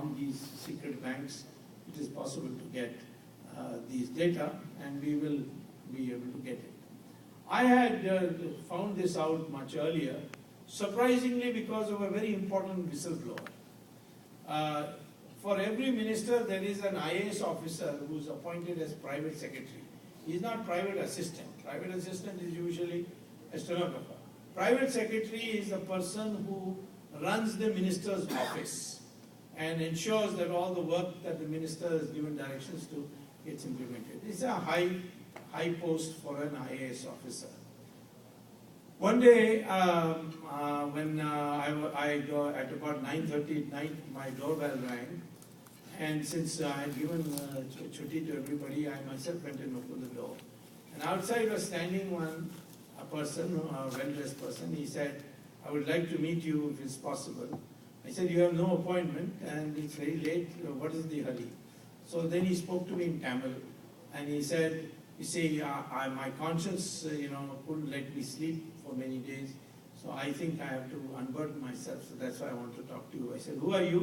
from these secret banks, it is possible to get these data, and we will be able to get it. I had found this out much earlier, surprisingly because of a very important whistleblower. For every minister, there is an IAS officer who is appointed as private secretary. He is not private assistant. Private assistant is usually a stenographer. Private secretary is the person who runs the minister's office and ensures that all the work that the minister has given directions to gets implemented. It's a high post for an IAS officer. One day, when I go at about 9:30 at night, my doorbell rang, and since I had given chutti to everybody, I myself went and opened the door. And outside was standing a person, a well-dressed person. He said, "I would like to meet you if it's possible." I said, "You have no appointment and it's very late. What is the hurry?" So then he spoke to me in Tamil, and he said, "You see, my conscience, couldn't let me sleep for many days. So I think I have to unburden myself. So that's why I want to talk to you." I said, "Who are you?"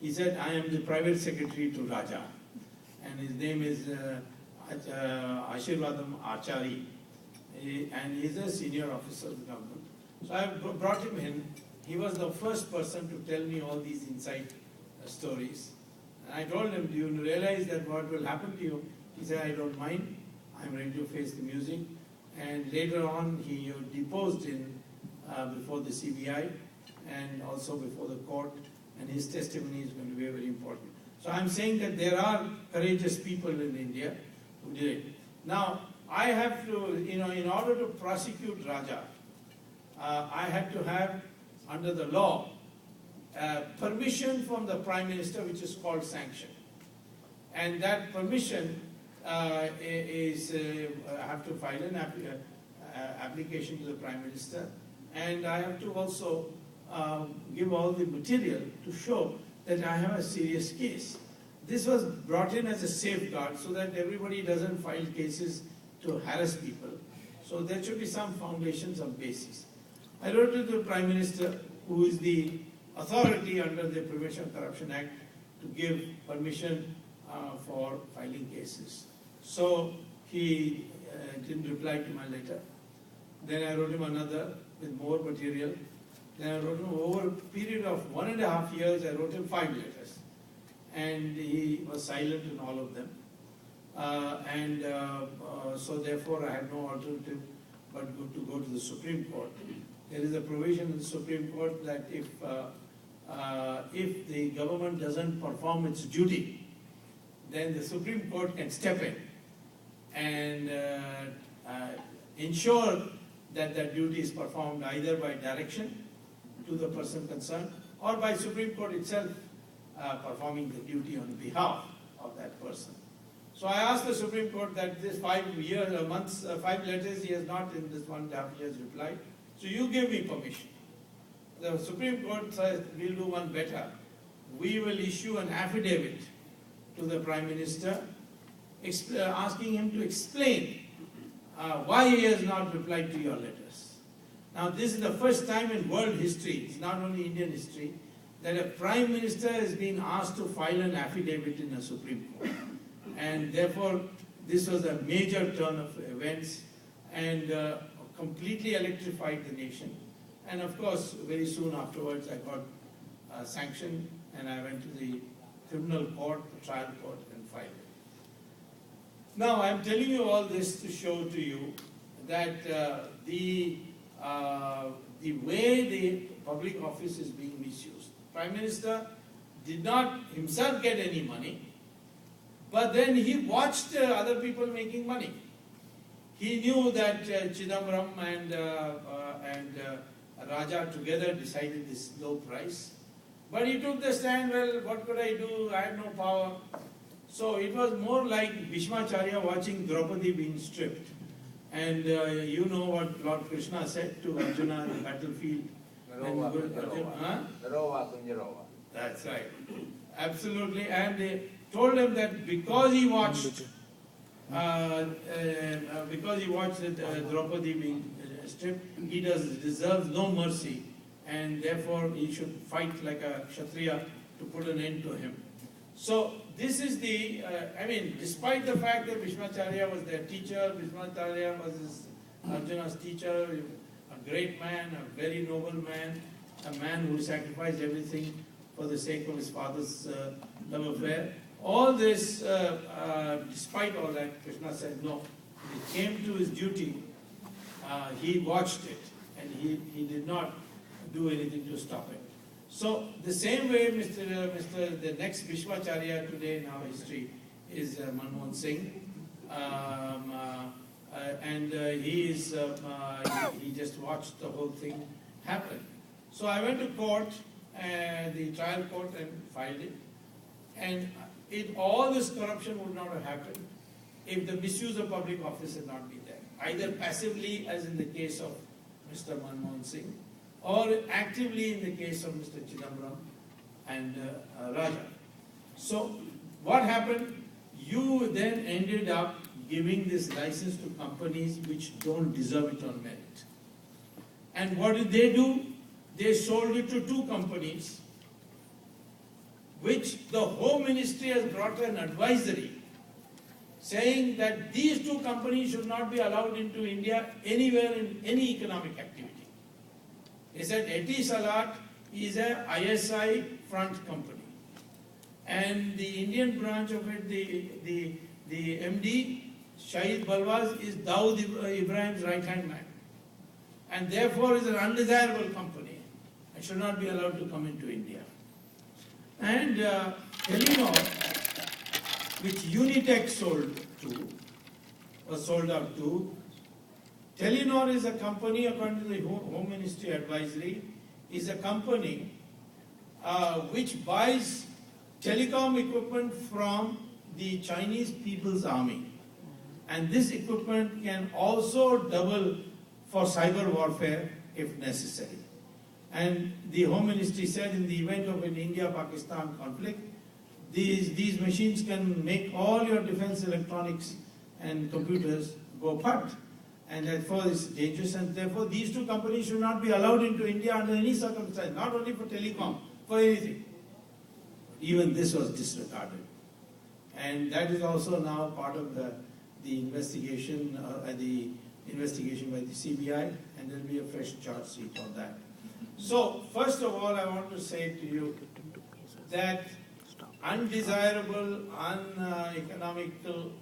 He said, "I am the private secretary to Raja, and his name is Ashirvadam Achari, and he is a senior officer of the government." So I brought him in. He was the first person to tell me all these inside stories. And I told him, "Do you realize that what will happen to you?" He said, "I don't mind. I'm ready to face the music." And later on, he deposed before the CBI and also before the court, and his testimony is going to be very important. So I'm saying that there are courageous people in India who did it. Now, I have to, in order to prosecute Raja, I had to have, under the law, permission from the Prime Minister, which is called sanction. And that permission I have to file an application to the Prime Minister, and I have to also give all the material to show that I have a serious case. This was brought in as a safeguard so that everybody doesn't file cases to harass people. So there should be some foundation, some basis. I wrote to the Prime Minister, who is the authority under the Prevention of Corruption Act, to give permission for filing cases. So he didn't reply to my letter. Then I wrote him another with more material. Then I wrote him over a period of 1.5 years, I wrote him 5 letters. And he was silent in all of them. So therefore I had no alternative but to go to the Supreme Court. There is a provision in the Supreme Court that if the government doesn't perform its duty, then the Supreme Court can step in and ensure that that duty is performed either by direction to the person concerned or by Supreme Court itself performing the duty on behalf of that person. So I asked the Supreme Court that this 5 letters he has not in this 1.5 years replied. So you give me permission. The Supreme Court says we'll do one better. We will issue an affidavit to the Prime Minister asking him to explain why he has not replied to your letters. Now this is the first time in world history, it's not only Indian history, that a Prime Minister has been asked to file an affidavit in a Supreme Court. And therefore this was a major turn of events and completely electrified the nation. And of course, very soon afterwards I got sanctioned and I went to the criminal court, the trial court, and filed it. Now I am telling you all this to show to you that the way the public office is being misused. Prime Minister did not himself get any money, but then he watched other people making money. He knew that Chidambaram and Raja together decided this low price. But he took the stand, well, what could I do? I had no power. So it was more like Bhishmacharya watching Draupadi being stripped. And you know what Lord Krishna said to Arjuna in the battlefield. That's right. Absolutely. And they told him that because he watched Draupadi being stripped, he deserves no mercy, and therefore he should fight like a Kshatriya to put an end to him. So this is the, despite the fact that Bhishmacharya was their teacher, Bhishmacharya was Arjuna's teacher, a great man, a very noble man, a man who sacrificed everything for the sake of his father's love affair. All this, despite all that, Krishna said no. When it came to his duty, he watched it, and he did not do anything to stop it. So the same way, the next Bhishmacharya today in our history is Manmohan Singh, and he just watched the whole thing happen. So I went to court, the trial court, and filed it. And all this corruption would not have happened if the misuse of public office had not been there, either passively, as in the case of Mr. Manmohan Singh, or actively in the case of Mr. Chidambaram and Raja. So what happened? You then ended up giving this license to companies which don't deserve it on merit. And what did they do? They sold it to two companies, which the Home Ministry has brought an advisory saying that these two companies should not be allowed into India anywhere in any economic activity. They said Etisalat is a ISI front company, and the Indian branch of it, the MD, Shahid Balwaz, is Dawood Ibrahim's right-hand man, and therefore is an undesirable company and should not be allowed to come into India. And Telenor, which Unitech was sold out to. Telenor is a company, according to the Home Ministry advisory, is a company which buys telecom equipment from the Chinese People's Army. And this equipment can also double for cyber warfare if necessary. And the Home Ministry said in the event of an India-Pakistan conflict, these machines can make all your defense electronics and computers go apart. And therefore it's dangerous, and therefore these two companies should not be allowed into India under any circumstance, not only for telecom, for anything. Even this was disregarded. And that is also now part of the investigation, by the CBI, and there will be a fresh charge sheet on that. So, first of all, I want to say to you that undesirable, uneconomical,